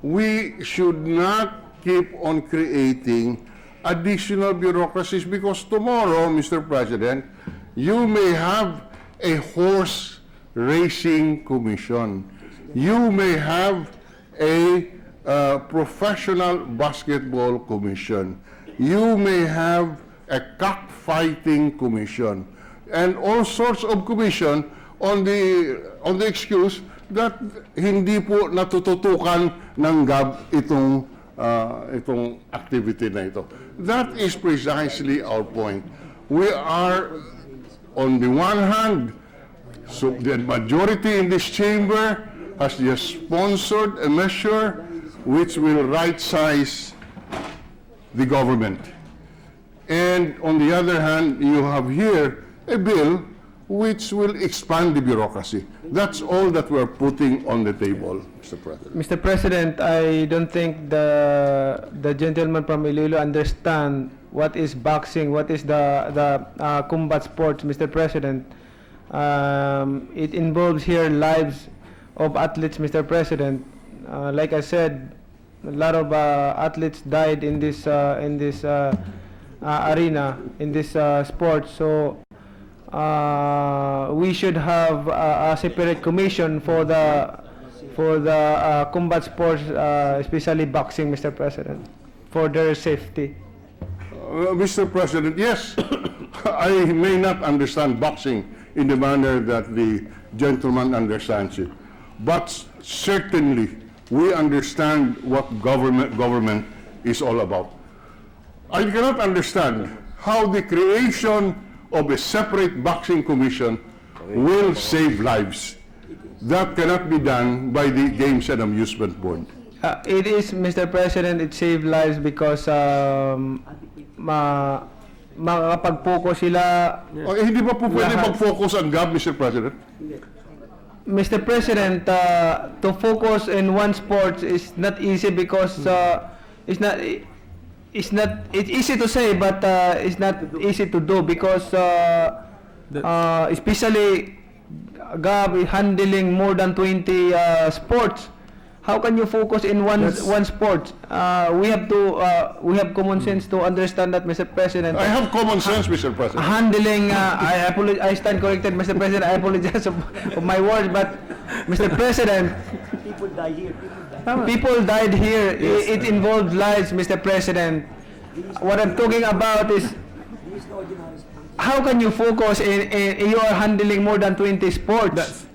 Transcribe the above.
we should not keep on creating additional bureaucracies, because tomorrow, Mr. President, you may have a horse racing commission. You may have a professional basketball commission. You may have a cockfighting commission, and all sorts of commission on the excuse that hindi po natututukan ng GAB itong activity na ito. That is precisely our point. We are, on the one hand, so the majority in this chamber has just sponsored a measure which will right-size the government. And on the other hand, you have here a bill which will expand the bureaucracy. That's all that we're putting on the table, Mr. President. Mr. President, I don't think the gentleman from Iloilo understand what is boxing, what is the combat sports, Mr. President. It involves here lives of athletes, Mr. President. Like I said, a lot of athletes died in this arena, in this sport. So we should have a separate commission for the combat sports, especially boxing, Mr. President, for their safety. Mr. President, yes, I may not understand boxing in the manner that the gentleman understands it, but certainly we understand what government is all about. I cannot understand how the creation of a separate boxing commission will save lives. That cannot be done by the Games and Amusement Board. It is, Mr. President, it saved lives because makapag-focus sila. Hindi ba po pwede mag-focus ang GAB, Mr. President? Mr. President, to focus in one sport is not easy because it's easy to say, but it's not easy to do because especially GAB is handling more than 20 sports. How can you focus in one sport? We have common sense to understand that, Mr. President. I have common sense, Mr. President. Handling, I stand corrected, Mr. President. I apologize of my words, but Mr. President, People die here. people died here. It involved lives, Mr. President. What I'm talking about is how can you focus in you are handling more than 20 sports?